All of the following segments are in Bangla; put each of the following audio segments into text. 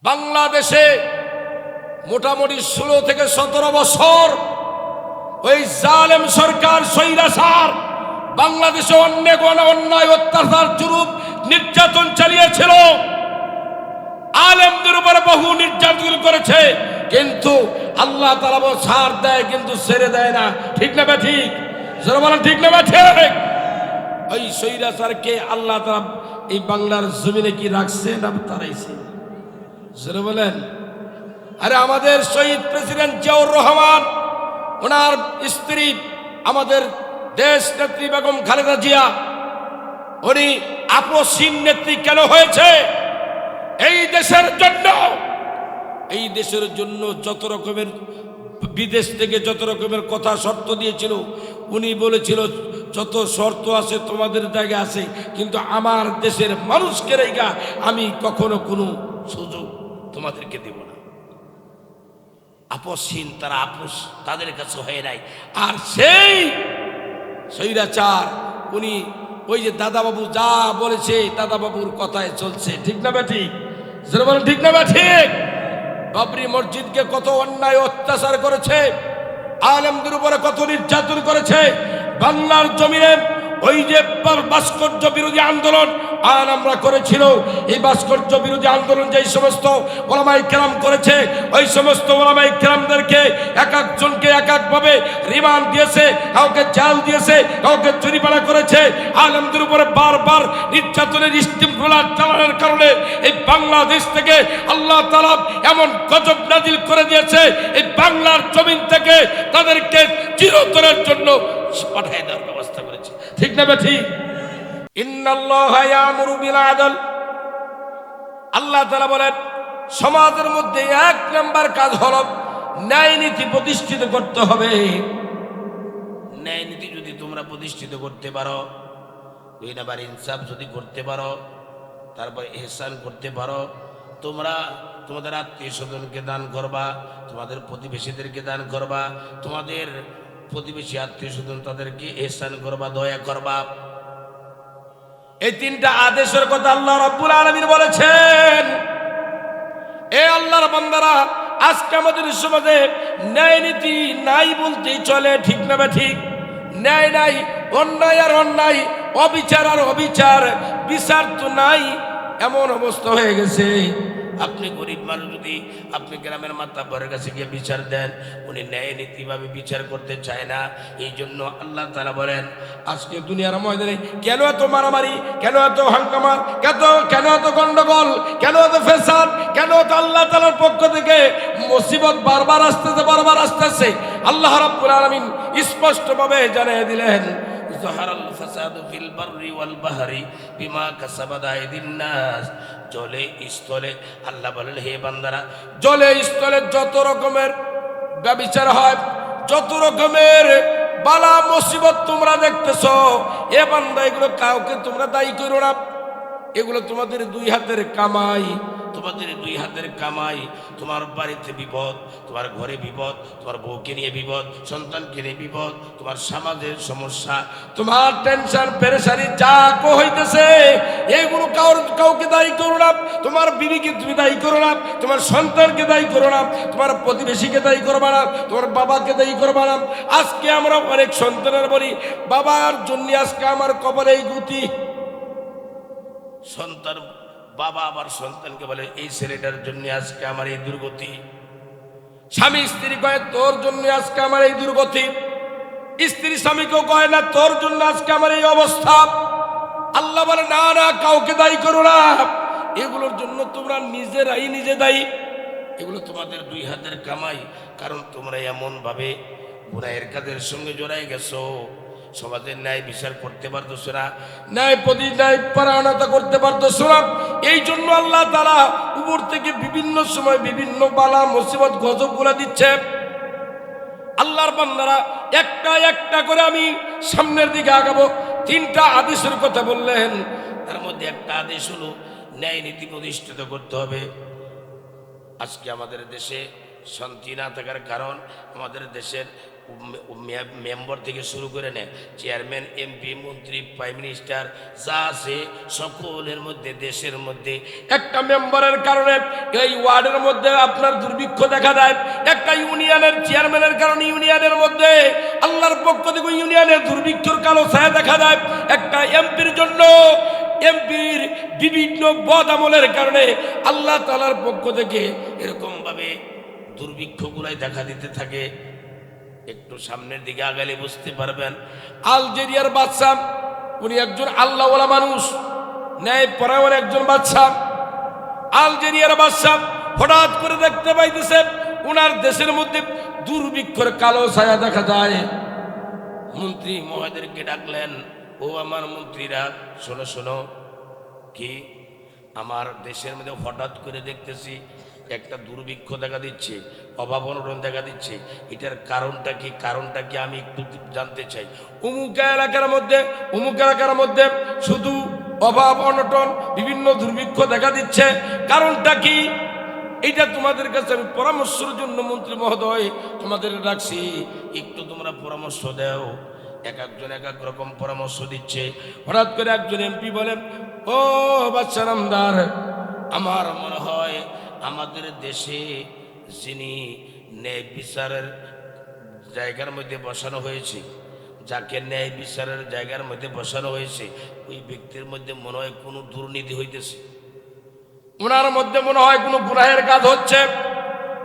বাংলাদেশে মোটামুটি 16 থেকে 17 বছর ওই জালেম সরকার স্বৈরাচার বাংলাদেশে অনেক অন্যায় অত্যাচার জুলুম নির্যাতন চালিয়েছিল, আলেমদের উপরে বহু নির্যাতন করেছে, কিন্তু আল্লাহ তাআলা ছাড় দেয় কিন্তু ছেড়ে দেয় না। ঠিক না বা ঠিক? যারা বলেন ঠিক না বা ঠিক? ওই স্বৈরাচারকে আল্লাহ তাআলা এই বাংলার জমিনে কি রাখছে না তারাইছে? যারা বলেন, আরে আমাদের শহীদ প্রেসিডেন্ট জিয়াউর রহমান, ওনার স্ত্রী আমাদের দেশ নেত্রী বেগম খালেদা জিয়া, উনি আপসহীন নেত্রী কেন হয়েছে? এই দেশের জন্য যত রকমের বিদেশ থেকে যত রকমের কথা শর্ত দিয়েছিল, উনি বলেছিল যত শর্ত আছে তোমাদের জায়গা আছে, কিন্তু আমার দেশের মানুষকে রেখা আমি কখনো কোনো সুযোগ তোমাদেরকে দেব না। আপসহীন, তারা আপোষ তাদের কাছে হয়ে নাই। আর সেই স্বৈরাচার উনি ওই যে দাদাবাবু যা বলেছে দাদাবাবুর কথায় চলছে। ঠিক না বেঠি? যারা বলেন ঠিক না ঠিক? বাবরি মসজিদকে কত অন্যায় অত্যাচার করেছে, আলেমদের উপরে কত নির্যাতন করেছে। বাংলার জমিনে ওই যে ভাস্কর্য বিরোধী আন্দোলন আর আমরা করেছিল, এই ভাস্কর্য বিরোধী আন্দোলন যেই সমস্ত ওলামায়ে কেরাম করেছে, ওই সমস্ত ওলামায়ে কেরামদেরকে এক একজনকে এক একভাবে রিমান্ড দিয়েছে, কাউকে জেল দিয়েছে, কাউকে জরিমানা করেছে। আলেমদের উপরে বারবার নির্যাতনের স্টিমরোল চালানোর কারণে এই বাংলাদেশ থেকে আল্লাহ তাআলা এমন গজব নাজিল করে দিয়েছে, এই বাংলার জমিন থেকে তাদেরকে চিরতরের জন্য পাঠিয়ে দেওয়ার ব্যবস্থা করেছে। ঠিক না বেঠি? ইন্নাল্লাহা ইয়ামুরু বিল আদল, আল্লাহ তাআলা বলেন সমাজের মধ্যে এক নাম্বার কাজ হলো ন্যায় নীতি প্রতিষ্ঠিত করতে হবে। ন্যায় নীতি যদি তোমরা প্রতিষ্ঠিত করতে পারো, 2 নাম্বার ইনসাফ যদি করতে পারো, তারপর ইহসান করতে পারো, তোমরা তোমাদের আত্মীয় স্বজনকে দান করবা, তোমাদের প্রতিবেশীদেরকে দান করবা, তোমাদের প্রতিবেশী আত্মীয় স্বজন তাদেরকে ইহসান করবা, দয়া করবা। এই 3টা আদেশের কথা আল্লাহ রাব্বুল আলামিন বলেছেন। এ আল্লাহর বান্দারা, আজকে আমাদের সমাজে ন্যায় নীতি নাই বলতেই চলে। ঠিক না বা ঠিক? ন্যায় নাই, অন্যায় আর অন্যায়, অবিচার আর অবিচার, বিচার তো নাই, এমন অবস্থা হয়ে গেছে। আপনি গরিব মানুষ যদি আপনি গ্রামের মাতব্বরের কাছে গিয়ে বিচার দেন, উনি ন্যায় নীতিভাবে বিচার করতে চায় না। এই জন্য আল্লাহ তাআলা বলেন আজকে দুনিয়ার ময়দানে কেন এত মারামারি, কেন এত হাঙ্গামা, কেন এত গন্ডগোল, কেন এত ফেসাদ, কেন এত আল্লাহ তাআলার পক্ষ থেকে মুসিবত বারবার আসতেছে। আল্লাহ রাব্বুল আলামিন স্পষ্টভাবে জানিয়ে দিলেন, যাহারাল ফাসাদু ফিল বাররি ওয়াল বাহরি বিমা কাসাবাত আইদিন নাস। জলে স্থলে আল্লাহ বলেন, হে বান্দারা, জলে স্থলে যত রকমের ব্যভিচার হয়, যত রকমের বালা মুসিবত তোমরা দেখতেছো, এ বান্দা এগুলো কাউকে তোমরা দায়ী করো না। এগুলো তোমাদের 2 হাতের কামাই, তোমাদের 2 হাতের কামাই। তোমার বাড়িতে বিপদ, তোমার ঘরে বিপদ, তোমার বউকে নিয়ে বিপদ, সন্তানকে নিয়ে বিপদ, তোমার সমাজের সমস্যা, তোমার টেনশন পেরেশানি যা হইতেছে, এগুলো কাউকে দায়ী করো না। তোমার বিবিকে তুমি দায়ী করো না, তোমার সন্তানকে দায়ী করো না, তোমার প্রতিবেশীকে দায়ী করবা না, তোমার বাবাকে দায়ী করবা না। আজকে আমরা অনেক সন্তানের বলি, বাবার জন্য আজকে আমার কবরে এই গতি। সন্তান বাবা আবার সন্তানকে বলে, এই ছেলেটার জন্য আজকে আমার এই দুর্গতি। স্বামী স্ত্রী কয়, তোর জন্য আজকে আমার এই দুর্গতি। স্ত্রী স্বামীকেও কয় না, তোর জন্য আজকে আমার এই অবস্থা। আল্লাহ বলে, না না, কাউকে দায়ী করো না, এগুলোর জন্য তোমরা নিজে দায়ী। এগুলো তোমাদের 2 হাতের কামাই, কারণ তোমরা এমন ভাবে গুনাহের কাজের সঙ্গে জড়াই গেছো, সমাজের ন্যায় বিচার করতে পারতেছ না, ন্যায় পরায়ণতা করতে পারতেছ না। এই জন্য আল্লাহ তাআলা উপর থেকে বিভিন্ন সময় বিভিন্ন বালা মুসিবত গজব গুলা দিচ্ছে। আল্লাহর বান্দারা, একটা একটা করে আমি সামনের দিকে আগাবো। 3টা আদেশের কথা বললেন, তার মধ্যে একটা আদেশ হলো ন্যায় নীতি প্রতিষ্ঠিত করতে হবে। আজকে আমাদের দেশে শান্তি না থাকার কারণ, আমাদের দেশের মেম্বার থেকে শুরু করে নেয়, চেয়ারম্যান, এমপি, মন্ত্রী, প্রাইম মিনিস্টার যা আছে সকলের মধ্যে, দেশের মধ্যে একটা মেম্বারের কারণে এই ওয়ার্ডের মধ্যে আপনার দুর্ভিক্ষ দেখা দেয়। একটা ইউনিয়নের চেয়ারম্যানের কারণে ইউনিয়নের মধ্যে আল্লাহর পক্ষ থেকে ইউনিয়নের দুর্ভিক্ষর কালো ছায়া দেখা দেয়। একটা এমপির জন্য, এমপির বিভিন্ন বদ আমলের কারণে আল্লাহ তাআলার পক্ষ থেকে এরকম ভাবে দুর্ভিক্ষগুলাই দেখা দিতে থাকে। একটু সামনের দিকে আগালে বুঝতে পারবেন। আলজেরিয়ার বাদশা, উনি একজন আল্লাহওয়ালা মানুষ, ন্যায় পরায়ণ একজন বাদশা। আলজেরিয়ার বাদশা হঠাৎ করে দেখতে পাইতেছে উনার দেশের মধ্যে দুর্ভিক্ষর কালো ছায়া দেখা যায়। মন্ত্রী মহোদয়কে ডাকলেন, ও আমার মন্ত্রীরা, শোনো শোনো, কি আমার দেশের মধ্যে হঠাৎ করে দেখতেছি একটা দুর্ভিক্ষ দেখা দিচ্ছে, অভাব অনটন দেখা দিচ্ছে, এটার কারণটা কি? কারণটা কি আমি একটু জানতে চাই। অমুক এলাকার মধ্যে শুধু অভাব অনটন, বিভিন্ন দুর্ভিক্ষ দেখা দিচ্ছে, কারণটা কি? এইটা তোমাদের কাছে আমি পরামর্শের জন্য মন্ত্রী মহোদয় তোমাদের ডাকছি, একটু তোমরা পরামর্শ দাও। এক একজন এক এক রকম পরামর্শ দিচ্ছে। হঠাৎ করে একজন এমপি বলেন, ও বাদশা নামদার, আমার মনে হয় আমাদের দেশে যিনি ন্যায় বিচারের জায়গার মধ্যে বসানো হয়েছে, যাকে ন্যায় বিচারের জায়গার মধ্যে বসানো হয়েছে, ওই ব্যক্তির মধ্যে মনে হয় কোনো দুর্নীতি হইতেছে, ওনার মধ্যে মনে হয় কোনো গুনাহের কাজ হচ্ছে।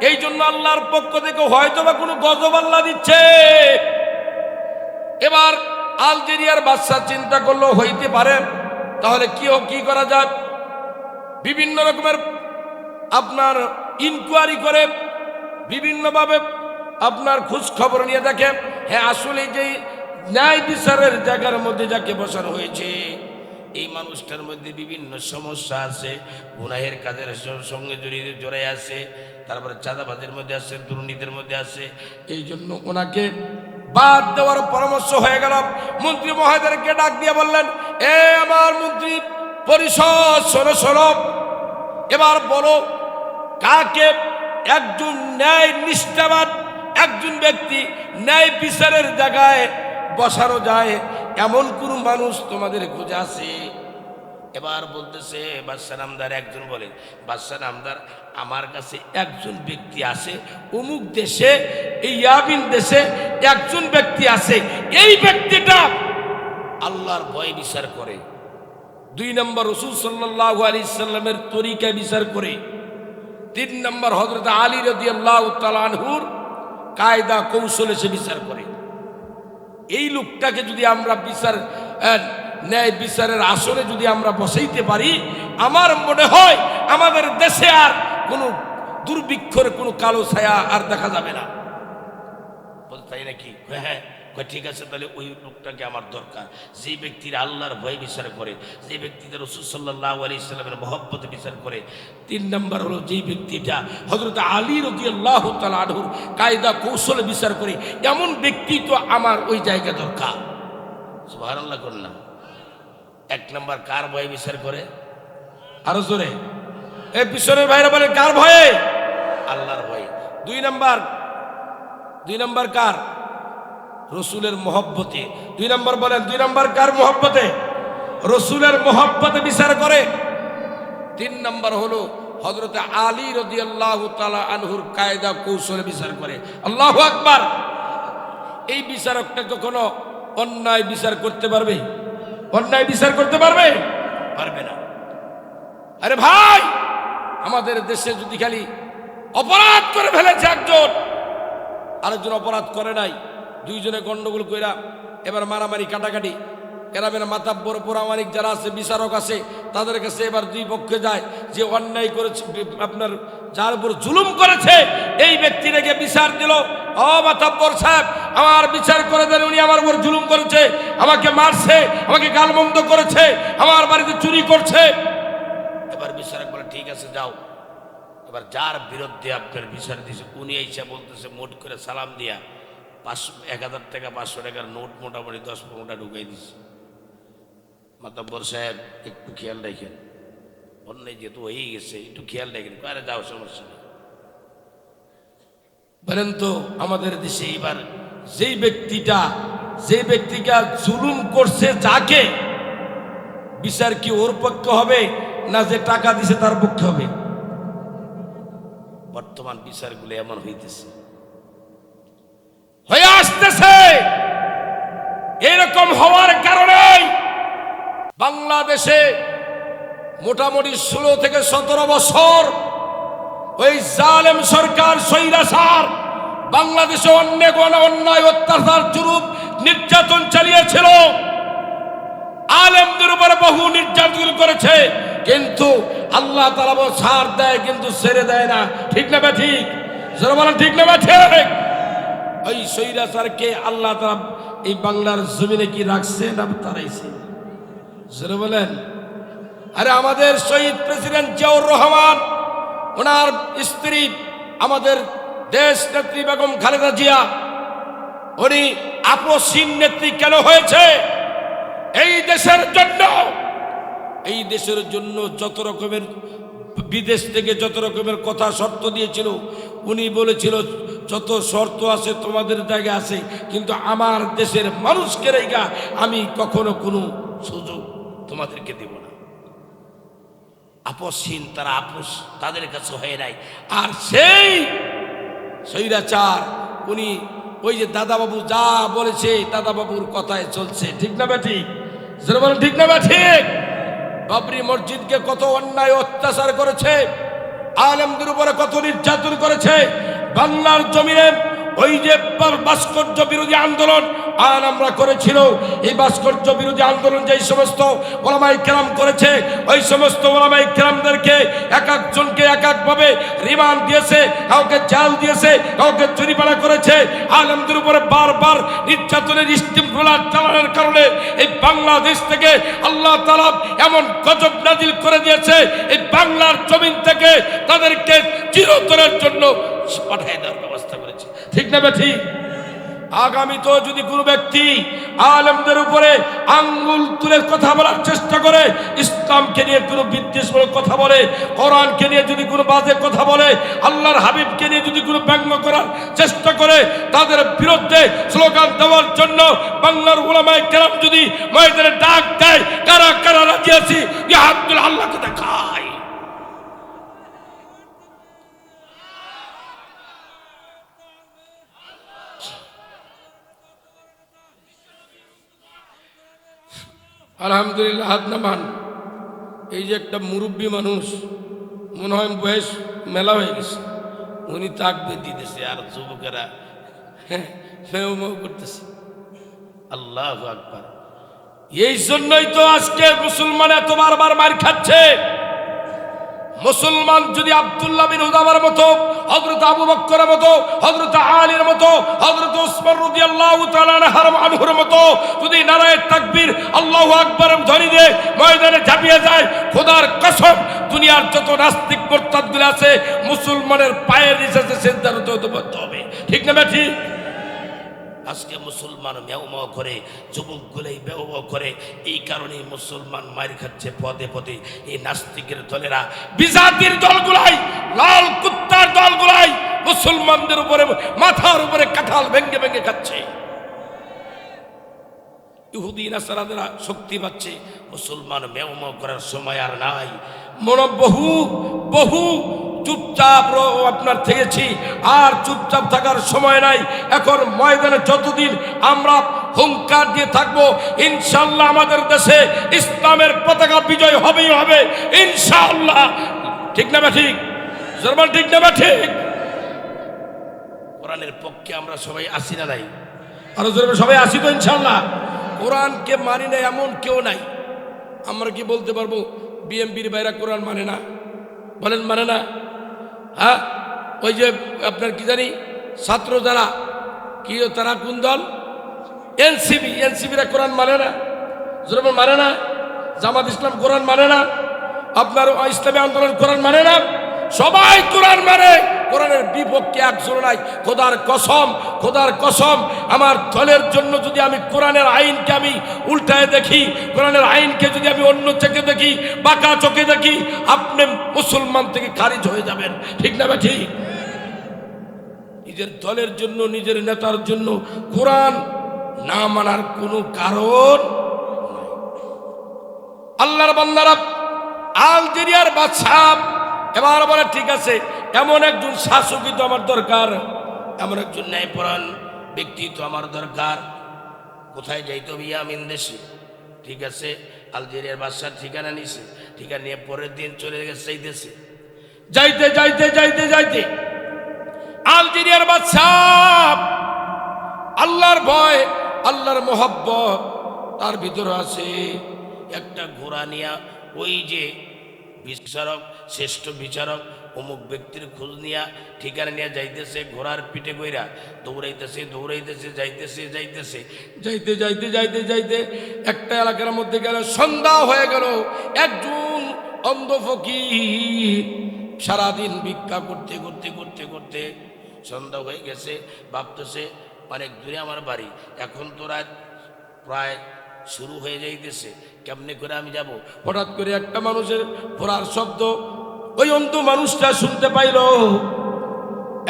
এই জন্য আল্লাহর পক্ষ থেকে হয়তো বা কোনো গজব আল্লাহ দিচ্ছে। এবার আলজেরিয়ার বাদশা চিন্তা করলো হইতে পারে, তাহলে কি করা যায়? বিভিন্ন রকমের আপনার ইনকোয়ারি করে, বিভিন্নভাবে আপনার খোঁজ খবর নিয়ে দেখে, হ্যাঁ আসলে যে ন্যায় বিচারের জায়গার মধ্যে যাকে বসানো হয়েছে, এই মানুষটার মধ্যে বিভিন্ন সমস্যা আছে, গুনাহের কাজের সঙ্গে জড়িয়ে আছে, তারপরে চাঁদাবাজের মধ্যে আছে, দুর্নীতির মধ্যে আছে। এই জন্য ওনাকে বাদ দেওয়ার পরামর্শ হয়ে গেল। মন্ত্রী মহোদয়কে ডাক দিয়ে বললেন, এ আমার মন্ত্রী পরিষদ, শোনো শোনো, এবার বলো কাকে একজন ন্যায় নিষ্ঠাবান একজন ব্যক্তি ন্যায় বিচারের জায়গায় বসানো যায়, এমন কোন মানুষ তোমাদের খোঁজে আছে? এবার বলতেছে বাদশা নামদার একজন বলে, বাদশা নামদার, আমার কাছে একজন ব্যক্তি আছে, অমুক দেশে, এই ইয়াবিন দেশে একজন ব্যক্তি আছে, এই ব্যক্তিটা আল্লাহর ভয় বিচার করে, 2 নম্বর রাসূল সাল্লাল্লাহু আলাইহি সাল্লামের তরিকা বিচার করে, 3 নম্বর হযরত আলী রাদিয়াল্লাহু তাআলা আনহুর কায়দা কৌশলে সে বিচার করে। এই লোকটাকে যদি আমরা ন্যায় বিচারের আসরে যদি আমরা বসাইতে পারি, আমার মনে হয় আমাদের দেশে আর কোনো দুর্ভিক্ষর কোনো কালো ছায়া আর দেখা যাবে না। বল তাই নাকি? হ্যাঁ, ঠিক আছে, তাহলে ওই লোকটাকে আমার দরকার, যে ব্যক্তির আল্লাহর ভয় বিচার করে, যে ব্যক্তিটা রাসূল সাল্লাল্লাহু আলাইহি সাল্লামের মহব্বতে বিচার করে। 3 নম্বর হলো যেই ব্যক্তিটা হযরত আলী রাদিয়াল্লাহু তাআলা আনহুর কায়দা কৌশলে বিচার করে, এমন ব্যক্তি তো আমার ওই জায়গা দরকার। সুবহানাল্লাহ করলাম। 1 নম্বর কার ভয়ে বিচার করে? আরো জোরে, এই পিছনের ভাইরা বলে কার ভয়ে? আল্লাহর ভয়ে। 2 নম্বর কার? রসুলের মহব্বতে। 2 নম্বর বলেন, 2 নম্বর কার মহব্বতে? রসুলের মহব্বতে বিচার করে। 3 নম্বর হলো হযরত আলী রাদিয়াল্লাহু তাআলা আনহুর কায়দা কৌশলে বিচার করে। আল্লাহু আকবার। এই বিচারকটা কখনো অন্যায় বিচার করতে পারবে? অন্যায় বিচার করতে পারবে? পারবে না। আরে ভাই, আমাদের দেশে যদি খালি অপরাধ করে ফেলেছে একজন, আরেকজন অপরাধ করে নাই, 2 জনে গন্ডগোল কইরা এবার মারামারি কাটাকাটি, গ্রামের মাতাব্বর পোরামানিক যারা আছে, বিচারক আছে, তাদের কাছে এবার 2 পক্ষে যায়, যে অন্যায় করেছে, আপনার যার উপর জুলুম করেছে, এই ব্যক্তিটাকে বিচার দিল, ও মাতাব্বর সাহেব আমার বিচার করে দেন, উনি আমার উপর জুলুম করেছে, আমাকে মারছে, আমাকে গালমন্দ করেছে, আমার বাড়িতে চুরি করছে। এবার বিচারক বলে ঠিক আছে যাও। এবার যার বিরুদ্ধে আপনার বিচার দিয়েছে, উনি এসে বলতেছে মোট করে সালাম দিয়া 1000 টাকা 500 টাকার নোট মোটামুটি 10-15টা ঢুকাই দিচ্ছে। মাতাব্বর সাহেব একটু খেয়াল রাখেন, অন্যায় যেহেতু হয়েই গেছে, একটু খেয়াল রাখেন। আরে যাও, সমস্যা নেই। বলেন তো আমাদের দেশে এবার যে ব্যক্তিটা জুলুম করছে যাকে, বিচার কি ওর পক্ষে হবে না যে টাকা দিছে তার পক্ষে হবে? বর্তমান বিচারগুলো এমন হয়ে আসতেছে। এরকম হওয়ার কারণে বাংলাদেশে মোটামুটি 16 থেকে 17 বছর ওই জালেম সরকার স্বৈরাচার বাংলাদেশে অন্যায় অত্যাচার জুলুম নির্যাতন চালিয়েছিল, আলেমদের উপরে বহু নির্যাতন করেছে, কিন্তু আল্লাহ তাআলা ছাড় দেয় কিন্তু ছেড়ে দেয় না। ঠিক না বা ঠিক? যারা বলেন ঠিক না বা ঠিক? ওই স্বৈরাচারকে আল্লাহ তাআলা এই বাংলার জমিনে কি রাখছে না তারাইছে? যারা বলেন, আরে আমাদের শহীদ প্রেসিডেন্ট জিয়াউর রহমান, ওনার স্ত্রী আমাদের দেশ নেত্রী বেগম খালেদা জিয়া, উনি আপসহীন নেত্রী কেন হয়েছে? এই দেশের জন্য যত রকমের বিদেশ থেকে যত রকমের কথা শর্ত দিয়েছিল, উনি বলেছিল যত শর্ত আছে তোমাদের জায়গা আছে, কিন্তু আমার দেশের মানুষকে রেখা আমি কখনো কোনো সুযোগ তোমাদেরকে দেব না। আপসহীন, তারা আপোষ তাদের কাছে হয়ে নাই। আর সেই স্বৈরাচার উনি ওই যে দাদাবাবু যা বলেছে দাদাবাবুর কথায় চলছে। ঠিক না বেঠি? যারা বলেন ঠিক না ঠিক? বাবরি মসজিদকে কত অন্যায় অত্যাচার করেছে, আলেমদের উপরে কত নির্যাতন করেছে। বাংলার জমিনে ওই যে ভাস্কর্য বিরোধী আন্দোলন আমরা করেছিল, এই ভাস্কর্য বিরোধী আন্দোলন যে সমস্ত ওলামায়ে কেরাম করেছে, ওই সমস্ত ওলামায়ে কেরামদেরকে এক একজনকে এক একভাবে রিমান্ড দিয়েছে, কাউকে জেল দিয়েছে, কাউকে জরিমানা করেছে। আলেমদের উপরে বারবার নির্যাতনের স্টিমরোলা চালানোর কারণে এই বাংলাদেশ থেকে আল্লাহ তাআলা এমন গজব নাজিল করে দিয়েছে, এই বাংলার জমিন থেকে তাদেরকে চিরতরের জন্য পাঠিয়ে দেওয়ার ব্যবস্থা করেছে। ঠিক না বেঠি? আগামী তো যদি কোনো ব্যক্তি আলেমদের উপরে আঙ্গুল তুলে কথা বলার চেষ্টা করে, ইসলামকে নিয়ে কোনো বিদ্বেষমূলক কথা বলে, কোরআনকে নিয়ে যদি কোনো বাজে কথা বলে, আল্লাহর হাবিবকে নিয়ে যদি কোনো ব্যঙ্গ করার চেষ্টা করে, তাদের বিরুদ্ধে স্লোগান দেওয়ার জন্য বাংলার উলামায়ে কেরাম যদি ময়দানে ডাক দেয়, কারা কারা রাজি আছি আব্দুল আল্লাহকে দেখায়। আলহামদুলিল্লাহ, হাত নামান। এই যে একটা মুরব্বী মানুষ, মনে হয় বয়স মেলা হয়ে গেছে, উনি তাকবীর দিতেছে আর যুবকেরা মেও মেও করতেছে। আল্লাহু আকবার। এই জন্যই তো আজকে মুসলমান এত বারবার মার খাচ্ছে। মুসলমান যদি আব্দুল্লাহ বিন উদামার মতো, হযরত আবু বকরের মতো, হযরত আলীর মতো, হযরত উসমান রাদিয়াল্লাহু তাআলা আনহুর মতো যদি নারায়ে তাকবীর আল্লাহু আকবার ধ্বনি দিয়ে ময়দানে ঝাঁপিয়ে যায়, খোদার কসম দুনিয়ার যত নাস্তিক মুরতাদগুলো আছে মুসলমানের পায়ের নিচে সিজদা করতে হবে। ঠিক না বেঠি? আজকে মুসলমান মেও মেও করে, যুবকগুলোই মেও মেও করে। এই কারণেই মুসলমান মার খাচ্ছে পদে পদে। এই নাস্তিকের দলেরা, বিজাতির দলগুলাই, লাল কুত্তার দলগুলাই মুসলমানদের উপরে মাথার উপরে কাঁঠাল ভেঙ্গে ভেঙ্গে খাচ্ছে। ইহুদি নাসারারা শক্তি পাচ্ছে, মুসলমান মেও মেও করার সময় আর নাই। বহু চুপচাপ আপনার থেকেছি, আর চুপচাপ থাকার সময় নাই। এখন ময়দানে যতদিন আমরা হুঙ্কার দিয়ে থাকবো, ইনশাআল্লাহ আমাদের দেশে ইসলামের পতাকা বিজয় হবেই হবে ইনশাআল্লাহ। ঠিক না বা ঠিক? জার্মান ঠিক না বা ঠিক? কোরআনের পক্ষে আমরা সবাই আসি না নাই? আরো জোরে সবাই আসি তো ইনশাআল্লাহ। কোরআনকে মানি না এমন কেউ নাই। আমরা কি বলতে পারবো বিএমপির বাইরা কোরআন মানে না? বলেন মানে না? হ্যাঁ, ওই যে আপনার কি জানি ছাত্র যারা কি, তারা কোন দল? এনসিবিরা কোরআন মানে না, যেরকম মানে না। জামাত ইসলাম কোরআন মানে না, আপনার ইসলামী আন্দোলন কোরআন মানে না। সবাই কোরআন মানে, কোরআনের বিপক্ষে একজন নাই। খোদার কসম আমার দলের জন্য যদি আমি কোরআনের আইনকে আমি উল্টায় দেখি, কোরআনের আইনকে যদি আমি অন্য চোখে দেখি, বাঁকা চোখে দেখি, আপনি মুসলমান থেকে খারিজ হয়ে যাবেন। ঠিক না ভাই? ঠিক। নিজের দলের জন্য, নিজের নেতার জন্য কোরআন না মানার কোনো কারণ নাই। আল্লাহর বান্দারা, আলজেরিয়ার বাদশা এবার বলে ঠিক আছে, এমন একজন শাসকই তো আমার দরকার, এমন একজন ন্যায়পরায়ণ ব্যক্তি তো আমার দরকার। কোথায় যাইতো? ইয়ামিন দেশে। ঠিক আছে, আলজেরিয়ার বাদশার ঠিকানা নিছে, ঠিকানা নিয়ে পরের দিন চলে গেছে সেই দেশে। যাইতে যাইতে যাইতে যাইতে আলজেরিয়ার বাদশাহ আল্লাহর ভয়, আল্লাহর মোহাব্বত তার ভিতরে আছে। একটা ঘোড়া নিয়া ওই যে বিচারক, শ্রেষ্ঠ বিচারক অমুক ব্যক্তির খোঁজ নিয়া ঠিকানা নিয়ে যাইতেছে, ঘোড়ার পিঠে কইরা দৌড়াইতেছে দৌড়াইতেছে যাইতেছে যাইতেছে যাইতে যাইতে যাইতে যাইতে একটা এলাকার মধ্যে গেল। সন্ধ্যা হয়ে গেল। একজন অন্ধ ফকির সারাদিন ভিক্ষা করতে করতে করতে করতে সন্ধ্যা হয়ে গেছে। ভাবতেছে অনেক দূরে আমার বাড়ি, এখন তো রাত প্রায় শুরু হয়ে যাইতেছে, কেমনে করে আমি যাব? হঠাৎ করে একটা মানুষের ঘোড়ার শব্দ ওই অন্ধ মানুষটা শুনতে পাইল।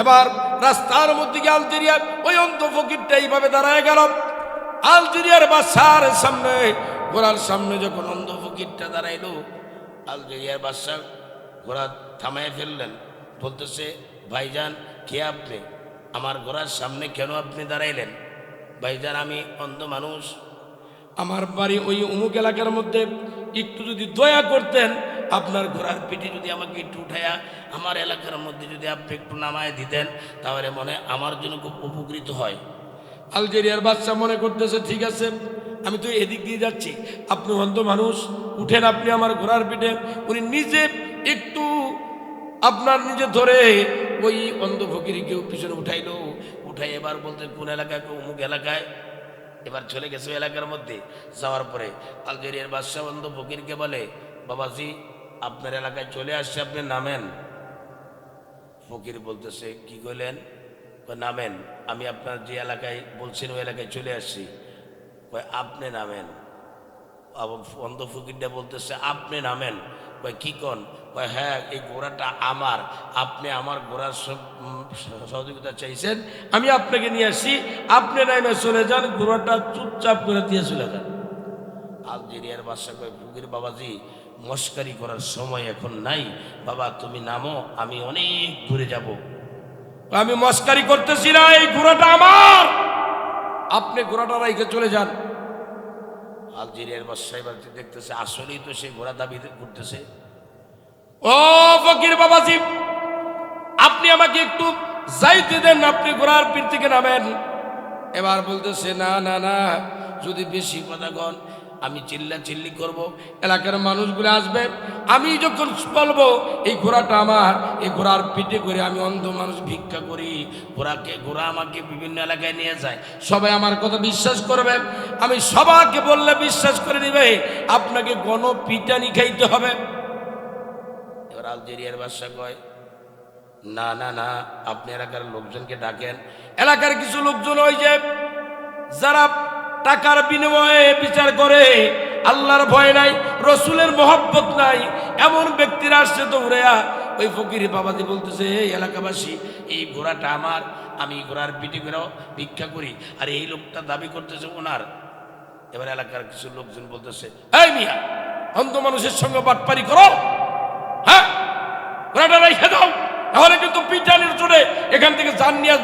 এবার রাস্তার মধ্যে গিয়ে আলজেরিয়ার ওই অন্ধ ফকিরটা এইভাবে দাঁড়ায় গেল। আলজেরিয়ার বাদশার সামনে, ঘোড়ার সামনে যখন অন্ধ ফকিরটা দাঁড়াইলো, আলজেরিয়ার বাদশা ঘোড়া থামায় ফেললেন। বলতেছে, ভাইজান কে আপনি? আমার ঘোড়ার সামনে কেন আপনি দাঁড়াইলেন? ভাইজান আমি অন্ধ মানুষ, আমার বাড়ি ওই অমুক এলাকার মধ্যে, একটু যদি দয়া করতেন, আপনার ঘোড়ার পিঠে যদি আমাকে একটু উঠাইয়া আমার এলাকার মধ্যে যদি আপনি একটু নামায় দিতেন, তাহলে মনে আমার জন্য খুব উপকৃত হয়। আলজেরিয়ার বাদশা মনে করতেছে ঠিক আছে, আমি তো এদিক দিয়ে যাচ্ছি, আপনি অন্ধ মানুষ, উঠেন আপনি আমার ঘোড়ার পিঠে। উনি নিজে একটু আপনার নিজে ধরে ওই অন্ধ ফকিরকেও পিছনে উঠাইলো। উঠাই এবার বলতে কোন এলাকায়? অমুক এলাকায়। এবার চলে গেছে ওই এলাকার মধ্যে। যাওয়ার পরে আলজেরিয়ার বাদশা অন্ধ ফকিরকে বলে, বাবাজি আপনার এলাকায় চলে আসছে, আপনি নামেন। ফকির বলতেছে, কি কইলেন? নামেন, আমি আপনার যে এলাকায় বলছেন ওই এলাকায় চলে আসছি। আপনি নামেন। অন্ধ ফকিরটা বলতেছে, আপনি নামেন। কি কন? হ্যাঁ, এই ঘোড়াটা আমার, আপনি আমার ঘোড়ার সহযোগিতা চাইছেন, আমি আপনাকে নিয়ে আসি, আপনি নামে চলে যান, ঘোড়াটা চুপচাপ করে দিয়ে চলে যান। আলজেরিয়ার বাদশা কয়, ফকির বাবাজি মস্কারি করার সময় এখন নাই, বাবা তুমি নামো, আমি অনেক দূরে যাব। আমি মস্কারি করতেছি না, এই ঘোড়াটা আমার, আপনি ঘোড়াটা রাইখে চলে যান। আলজেরিয়ার বাদশা এবার দেখতেছে আসলেই তো সেই ঘোড়া দাবি করতেছে। ও ফকির বাবাজি, আপনি আমাকে একটু যাইতে দেন, আপনি ঘোড়ার পিঠ থেকে নামেন। এবার বলতেছে, না না না, যদি বেশি কথা কন আমি চিল্লা চিল্লি করব, এলাকার মানুষগুলো আসবে, আমি যখন বলবো এই ঘোড়াটা আমার, এই ঘোড়ার পিঠে করে আমি অন্ধ মানুষ ভিক্ষা করি, ঘোড়া আমাকে বিভিন্ন এলাকায় নিয়ে যায়, সবাই আমার কথা বিশ্বাস করবে, আমি সবাইকে বললে বিশ্বাস করে নিবে, আপনাকে গণপিটানি খাইতে হবে। এবার আলজেরিয়ার বাদশা কয়, না না না, আপনি এলাকার লোকজনকে ডাকেন। এলাকার কিছু লোকজন ওই যে যারা টাকার বিনিময়ে বিচার করে, আল্লাহর ভয় নাই, রসুলের মহব্বত নাই, এমন ব্যক্তিরা আসছে দৌড়েয়া। ওই ফকির বাবাজি বলতেছে, এই এলাকাবাসী, এই ঘোড়াটা আমার, আমি ঘোড়ার পিঠে করে ভিক্ষা করি, আর এই লোকটা দাবি করতেছে ওনার। এবার এলাকার কিছু লোকজন বলতেছে, এই মিয়া, অন্ধ মানুষের সঙ্গে বাটপারি করো? হ্যাঁ, ঘোড়াটা রেখে দাও, তাহলে কিন্তু পিটানির চড়ে এখান থেকে জান নিয়ে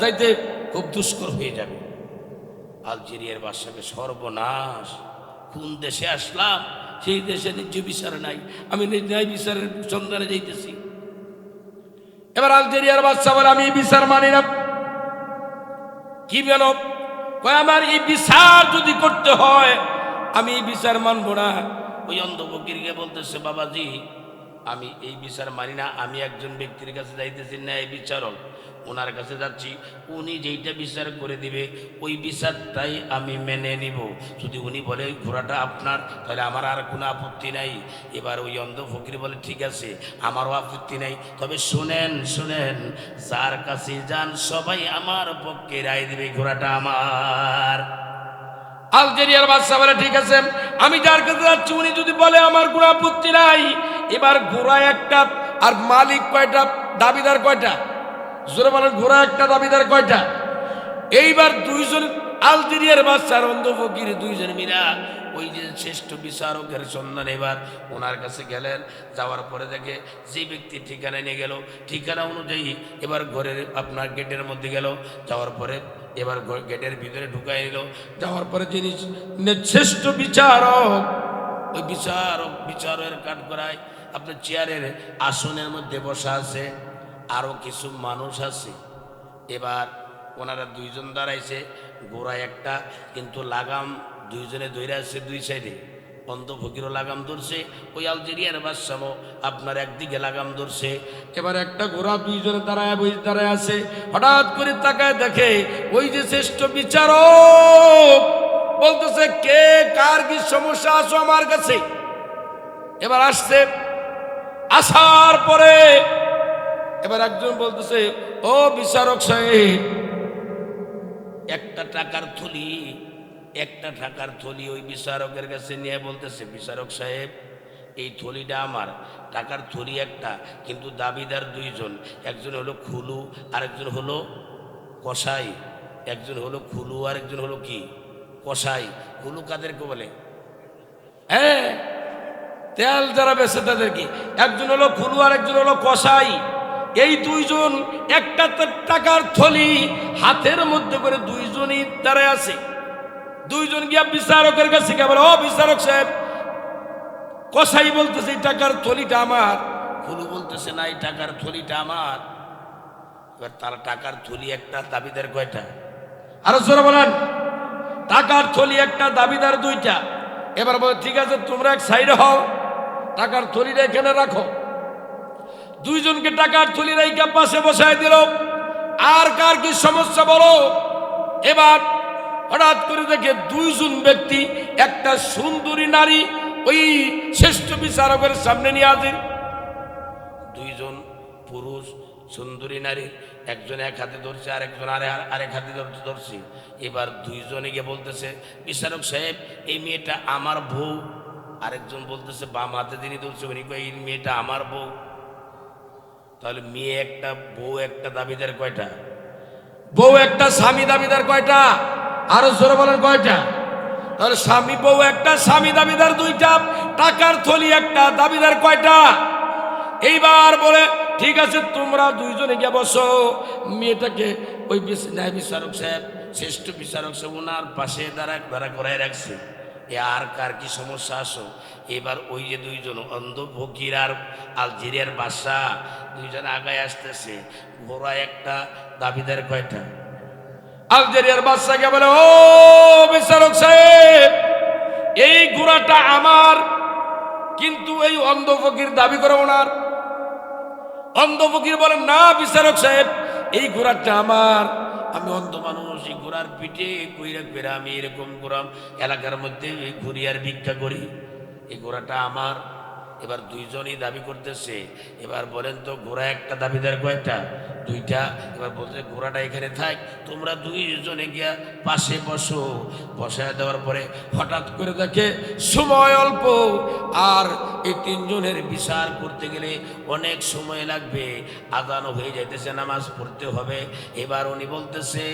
যাইতে খুব দুষ্কর হয়ে যাবে। আলজেরিয়ার বাদশাকে সর্বনাশ, কোন দেশে আসলাম, সেই দেশে ন্যায্য বিচার নাই, আমি ন্যায় বিচারের সন্ধানে যাইতেছি। এবার আলজেরিয়ার বাদশা বলে, আমি এই বিচার মানি না। কি বলো? আমার এই বিচার যদি করতে হয় আমি এই বিচার মানবো না। ওই অন্ধ ফকিরকে বলতেছে, বাবাজি আমি এই বিচার মানি না, আমি একজন ব্যক্তির কাছে যাইতেছি, ন্যায় বিচারক, ওনার কাছে যাচ্ছি, উনি যেইটা বিচার করে দিবে ওই বিচারটাই আমি মেনে নিব। যদি উনি বলে ঘোড়াটা আপনার, তাহলে আমার আর কোনো আপত্তি নাই। এবার ওই অন্ধ ফকির বলে, ঠিক আছে আমারও আপত্তি নাই, তবে শুনেন শুনেন, যার কাছে যান সবাই আমার পক্ষে রায় দিবে, ঘোড়াটা আমার। আলজেরিয়ার বাদশা বলে, ঠিক আছে আমি যার কাছে যাচ্ছি উনি যদি বলে আমার কোনো আপত্তি নাই। এবার ঘোড়া একটা, আর মালিক কয়টা, দাবিদার কয়টা? জোরে বলেন, ঘোড়া একটা দাবিদার কয়টা? এইবার দুইজন আলজেরিয়ার বাচ্চার অন্ধ ফকির দুইজন মিলা ওই যে শ্রেষ্ঠ বিচারকের সন্ধান এবার ওনার কাছে গেলেন। যাওয়ার পরে দেখে যে ব্যক্তি ঠিকানা নিয়ে গেল, ঠিকানা অনুযায়ী এবার ঘরের আপনার গেটের মধ্যে গেল। যাওয়ার পরে এবার গেটের ভিতরে ঢুকাই নিল। যাওয়ার পরে যিনি শ্রেষ্ঠ বিচারক, ওই বিচারের কাঠ করায় আপনার চেয়ারের আসনের মধ্যে বসা আছে, আরও কিছু মানুষ আছে। এবার ওনারা দুইজন দাঁড়াইছে, গোড়ায় একটা কিন্তু লাগাম দুইজনে ধরে আছে দুই সাইডে, অন্ধ ফকিরও লাগাম ধরছে, ওই আলজেরিয়ার বাদশাহও আপনার একদিকে লাগাম ধরছে। এবার একটা ঘোড়া দুইজনে দাঁড়ায় আছে। হঠাৎ করে তাকায় দেখে ওই যে শ্রেষ্ঠ বিচারক বলতেছে, কে কার কি সমস্যা আছো আমার কাছে। এবার আসছে, আসার পরে এবার একজন বলতেছে, ও বিচারক সাহেব, একটা টাকার থলি ওই বিচারকের কাছে নিয়ে বলতেছে, বিচারক সাহেব এই থলিটা আমার, টাকার থলি একটা, কিন্তু দাবিদার দুইজন, একজন হলো খুলু আরেকজন হলো কসাই। একজন হলো খুলু আরেকজন হলো কি কসাই। খুলু কাদেরকে বলে? হ্যাঁ, তেল যারা বেছে তাদেরকে। একজন হলো খুলু আর একজন হলো কসাই। এই দুইজন একটা টাকার থলি হাতের মধ্যে করে দুইজনই দাঁড়ায় আছে। দুইজন গিয়া বিচারকের কাছে গিয়ে বলে, ও বিচারক সাহেব, কসাই বলতেছে এই টাকার থলিটা আমার, খুলু বলতেছে না এই টাকার থলিটা আমার। এবার তার টাকার থলি একটা, দাবিদার কয়টা? আরো জোরে বলেন। টাকার থলি একটা, দাবিদার দুইটা। এবার বলে, ঠিক আছে তোমরা এক সাইডে হও, টাকার থলিটা এখানে রাখো। দুইজনকে টাকার থলি রাইখা পাশে বসায় দিল। আর কার কি সমস্যা বলো। এবার হঠাৎ করে দেখে দুইজন ব্যক্তি, একটা সুন্দরী নারী ওই শ্রেষ্ঠ বিচারকের সামনে নিয়ে আসেন। দুইজন পুরুষ সুন্দরী নারী, একজন এক হাতে ধরছে আরেকজন আরেক হাতে ধরছে। এবার দুইজনে গিয়ে বলতেছে, বিচারক সাহেব এই মেয়েটা আমার বউ। আরেকজন বলতেছে, বাম হাতে যিনি ধরছে উনি কয় এই মেয়েটা আমার বউ। তাহলে মেয়ে একটা, বউ একটা, দাবিদার কয়টা? বউ একটা, স্বামী দাবিদার কয়টা? আরো জোরে বলেন কয়টা? তাহলে স্বামী বউ একটা, স্বামী দাবিদার দুইটা, টাকার থলি একটা, দাবিদার কয়টা? এইবার বলে, ঠিক আছে তোমরা দুইজনে গিয়ে বসো। মেয়েটাকে ওই ন্যায় বিচারক সাহেব, শ্রেষ্ঠ বিচারক সাহেব ওনার পাশে দাঁড়া করায় রাখছে। এ আর কার কি সমস্যা আসো। এবার ওই যে দুইজন অন্ধ ফকির আর আলজেরিয়ার বাদশা দুইজন আগায় আসতেছে। ঘোড়া একটা, দাবিদার কয়টা? আলজেরিয়ার বাদশাকে বলে, ও বিচারক সাহেব এই ঘোড়াটা আমার, কিন্তু এই অন্ধ ফকির দাবি করে ওনার। অন্ধ ফকির বলেন, না বিচারক সাহেব এই ঘোড়াটা আমার, আমি অন্ধ মানুষ, এই ঘোড়ার পিঠে কইরা কইরা আমি এরকম করাম এলাকার মধ্যে ঘুরি আর ভিক্ষা করি, এই ঘোড়াটা আমার। এবার দুইজনই দাবি করতেছে। এবার বলেন তো ঘোড়া একটা, দাবিদার কয়টা? দুইটা। এবার বলতে, ঘোড়াটা এখানে থাক, তোমরা দুইজনে গিয়া পাশে বসো। বসায় দেওয়ার পরে হঠাৎ করে দেখে সময় অল্প, আর এই তিনজনের বিচার করতে গেলে অনেক সময় লাগবে, আজানও হয়ে যাইতেছে, নামাজ পড়তে হবে। এবার উনি বলতেছে,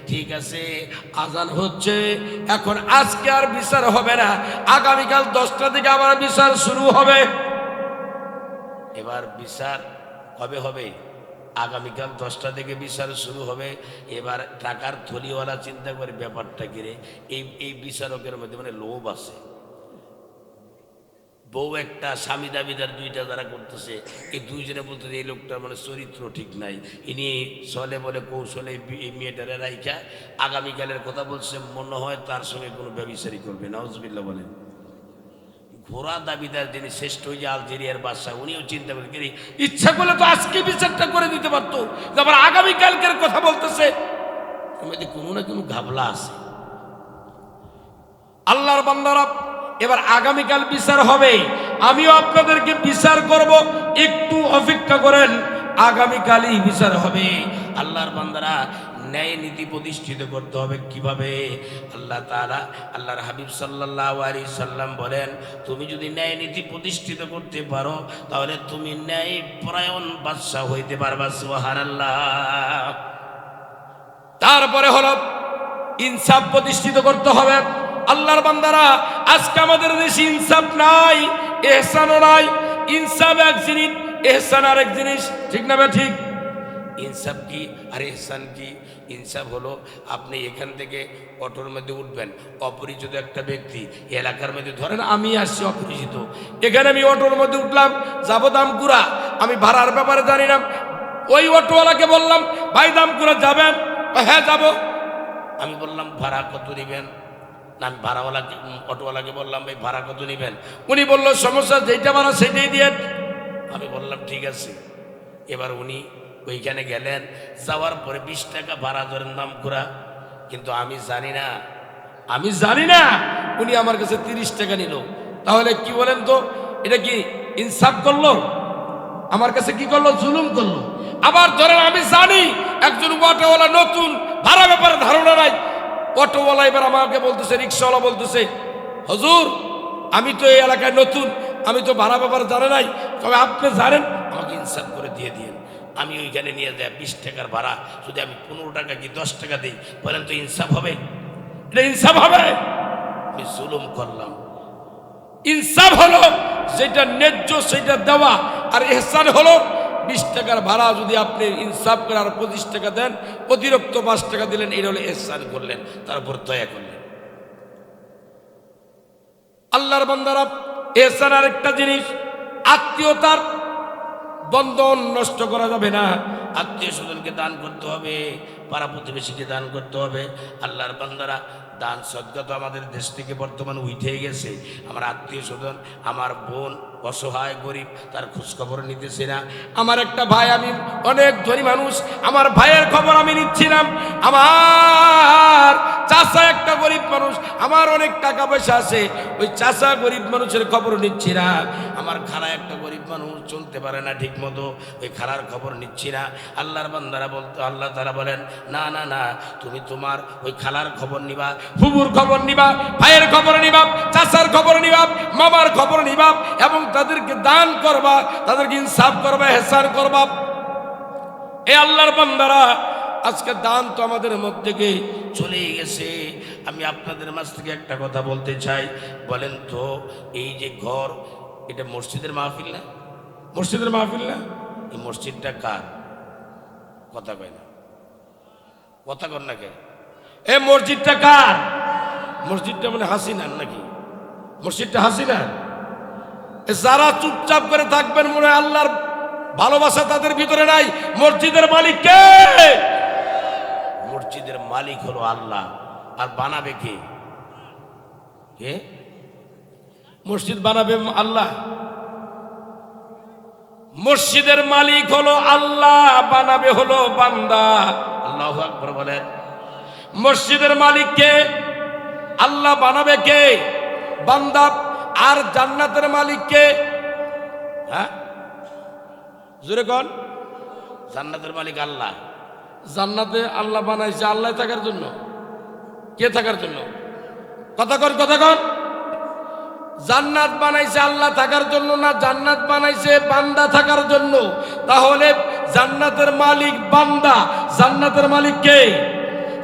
ঠিক আছে আজান হচ্ছে, এখন আজকে আর বিচার হবে না, আগামীকাল 10টা থেকে আবার বিচার শুরু হবে। এবার বিচার কবে হবে? আগামীকাল 10টা থেকে বিচার শুরু হবে। এবার টাকার থলিওয়ালা চিন্তা করে ব্যাপারটা কিরে, এই বিচারকের মধ্যে মানে লোভ আছে। বউ একটা, স্বামী দাবিদার দুইটা যারা করতেছে, এই দুইজনে বলতেছে এই লোকটার মানে চরিত্র ঠিক নাই, ইনি চলে বলে কৌশলে এই মেয়েটারে রাইখা আগামীকালের কথা বলছে, মনে হয় তার সঙ্গে কোনো ব্যভিচারী করবে। নাউজুবিল্লাহ বলেন। ঘোড়া দাবিদার যিনি শ্রেষ্ঠ, ওই যে আলজেরিয়ার বাদশা, উনিও চিন্তা করে কি ইচ্ছা করলে তো আজকে বিচারটা করে দিতে পারতো, আবার আগামীকালকের কথা বলতেছে। কোনো না কোনো ঘাবলা আছে। আল্লাহর বান্দারা, এবার আগামীকাল বিচার হবে, আমিও আপনাদেরকে বিচার করব, একটু অপেক্ষা করেন। আগামীকালই বিচার হবে। আল্লাহর বান্দারা, ন্যায় নীতি প্রতিষ্ঠিত করতে হবে কিভাবে? আল্লাহ তাআলা, আল্লাহর হাবিব সাল্লাল্লাহু আলাইহি সাল্লাম বলেন, তুমি যদি ন্যায় নীতি প্রতিষ্ঠিত করতে পারো তাহলে তুমি ন্যায় পরায়ণ বাদশা হইতে পারবা। সুবহানাল্লাহ। তারপরে হলো ইনসাফ প্রতিষ্ঠিত করতে হবে। আল্লাহর বান্দারা, আজকে আমাদের দেশে ইনসাফ নাই, ইহসানও নাই। ইনসাফ এক জিনিস, ইহসান আরেক জিনিস, ঠিক না ভাই? ঠিক। ইনসাফ কি আর ইহসান কি? ইনসাফ হলো আপনি এখান থেকে অটোর মধ্যে উঠবেন, অপরিচিত একটা ব্যক্তি এলাকার মধ্যে, ধরেন আমি আসছি অপরিচিত, এখানে আমি অটোর মধ্যে উঠলাম, যাবো দামকুড়া, আমি ভাড়ার ব্যাপারে জানি না, ওই অটোওয়ালাকে বললাম, ভাই দামকুড়া যাবেন? হ্যাঁ যাবো। আমি বললাম ভাড়া কত নেবেন? না, আমি ভাড়াওয়ালাকে, অটোওয়ালাকে বললাম, ভাই ভাড়া কত নেবেন? উনি বললো সমস্যা, যেইটা ভাড়া সেটাই দিয়ে। আমি বললাম ঠিক আছে। এবার উনি ওইখানে গেলেন, যাওয়ার পরে 20 টাকা ভাড়া ধরেন দামকুড়া, কিন্তু আমি জানি না উনি আমার কাছে 30 টাকা নিল। তাহলে কি বলেন তো, এটা কি ইনসাফ করলো? আমার কাছে কি করলো? জুলুম করলো। আবার ধরেন আমি জানি একজন অটোওয়ালা নতুন, ভাড়া ব্যাপারে ধারণা নাই, অটোওয়ালা এবার আমাকে বলতেছে, রিক্সাওয়ালা বলতেছে, হুজুর আমি তো এই এলাকায় নতুন, আমি তো ভাড়া ব্যাপারে জানা নাই, তবে আপনি জানেন, আমাকে ইনসাফ করে দিয়ে দিন। আমি ওইখানে নিয়ে যাই 20 টাকার ভাড়া, যদি আমি 15 টাকা কি 10 টাকা দিই, বলেন তো ইনসাফ হবে? এটা ইনসাফ হবে? আমি জুলুম করলাম। ইনসাফ হলো যেটা ন্যায্য সেটা দেওয়া, আর ইহসান হলো 20 টাকার ভাড়া যদি আপনি ইনসাফ করে আর 25 টাকা দেন, অতিরিক্ত 5 টাকা দিলেন, এটা হলো ইহসান করলেন, তারপর দয়া করলেন। আল্লাহর বান্দারা, ইহসান আরেকটা জিনিস, আত্মীয়তার বন্ধন নষ্ট করা যাবে না। আত্মীয় স্বজনকে দান করতে হবে, পাড়া প্রতিবেশীকে দান করতে হবে। আল্লাহর বান্দারা, দান সদকা তো আমাদের দেশ থেকে বর্তমানে উঠে গেছে। আমার আত্মীয় স্বজন, আমার বোন অসহায় গরিব, তার খোঁজখবর নিতেছি না। আমার একটা ভাই, আমি অনেক ধনী মানুষ, আমার ভাইয়ের খবর আমি নিচ্ছিলাম। আমার চাচা একটা গরিব মানুষ, আমার অনেক টাকা পয়সা আছে, ওই চাচা গরিব মানুষের খবর নিচ্ছি না। আমার খালা একটা গরিব মানুষ, চলতে পারে না ঠিক মতো, ওই খালার খবর নিচ্ছি না। আল্লাহর বান্দারা বলতো, আল্লাহ তাআলা বলেন, না না না, তুমি তোমার ওই খালার খবর নিবা, ফুফুর খবর নিবা, ভাইয়ের খবর নিবা, চাচার খবর নিবা, মামার খবর নিবা, এবং তাদেরকে দান করবা, তাদেরকে ইনসাফ করবা, ইহসান করবা। এই আল্লাহর বান্দারা, আজকে দান তো আমাদের মধ্যে থেকে চলে গেছে। আমি আপনাদের মাঝ থেকে একটা কথা বলতে চাই, বলেন তো, এই যে ঘর, এটা মসজিদের মাহফিল না? মসজিদের মাহফিল না? এই মসজিদটা কার? কথা কয় না, কথা কর না কে? এই মসজিদটা কার? মসজিদটা মানে হাসিনার নাকি? মসজিদটা হাসিনার? যারা চুপচাপ করে থাকবেন, মনে হয় আল্লাহর ভালোবাসা তাদের ভিতরে নাই। মসজিদের মালিক কে? মসজিদের মালিক হলো আল্লাহ। আর বানাবে কে? কে? মসজিদ বানাবে আল্লাহ। মসজিদের মালিক হলো আল্লাহ, বানাবে হলো বান্দা। আল্লাহু আকবার বলেন। মসজিদের মালিক কে? আল্লাহ। বানাবে কে? বান্দা। আর জান্নাতের মালিক কে? হ্যাঁ, জোরে কোন? জান্নাতের মালিক আল্লাহ। জান্নাতে আল্লাহ বানাইছে আল্লাহ থাকার জন্য? কে থাকার জন্য? কথা কন, কথা কন। জান্নাত বানাইছে আল্লাহ থাকার জন্য না, জান্নাত বানাইছে বান্দা থাকার জন্য? তাহলে জান্নাতের মালিক বান্দা, জান্নাতের মালিক কে?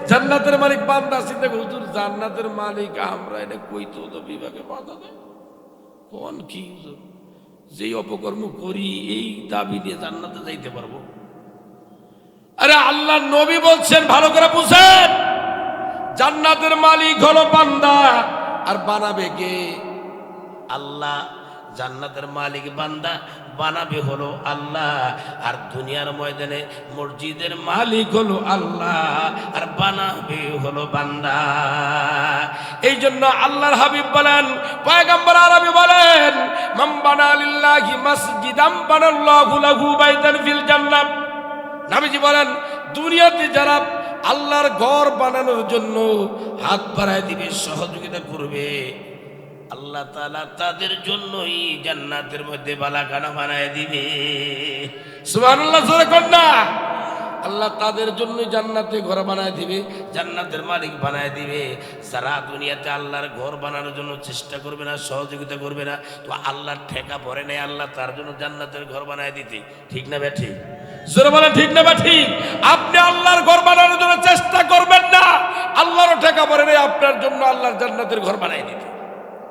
জান্নাতের মালিক বান্দা। চিন্তা করি, হুজুর জান্নাতের মালিক আমরা, এটা কইতো তো বিভাগে বাধা দেয় কোন কি? হুজুর যেই অপকর্ম করি এই দাবি দিয়ে জান্নাতে যাইতে পারবো? আরে আল্লাহ নবী বলছেন, ভালো করে বুঝেন, জান্নাতের মালিক হলো বান্দা, আর বানাবে কে? আল্লাহ। জান্নাতের মালিক বান্দা, বানাবে হলো আল্লাহ। আর দুনিয়ার ময়দানে মসজিদের মালিক হলো আল্লাহ, আর বানাবে হলো বান্দা। এই জন্য আল্লাহর হাবিব বলেন, পয়গম্বর আরবি বলেন, মান বানা লিল্লাহি মাসজিদাম বানাল্লাহু লাহু বাইতান ফিল জান্নাহ। নবীজি বলেন, দুনিয়াতে যারা আল্লাহর ঘর বানানোর জন্য হাত বাড়ায় দিবে, সহযোগিতা করবে, আল্লাহ তাআলা তাদের জন্যই জান্নাতের মধ্যে বালাখানা বানায় দিবে। সুবহানাল্লাহ, জোরে কর না। আল্লাহ তাদের জন্য জান্নাতে ঘর বানায় দিবে, জান্নাতের মালিক বানায় দিবে। যারা দুনিয়াতে আল্লাহর ঘর বানানোর জন্য চেষ্টা করবে না, সহযোগিতা করবে না, তো আল্লাহর ঠেকা পড়ে নেই আল্লাহ তার জন্য জান্নাতের ঘর বানায় দিতে। ঠিক না ব্যাঠি? জোরে বলেন ঠিক না ব্যাঠি? আপনি আল্লাহর ঘর বানানোর জন্য চেষ্টা করবেন না, আল্লাহরও ঠেকা পড়ে নেই আপনার জন্য আল্লাহর জান্নাতের ঘর বানায় দিতে।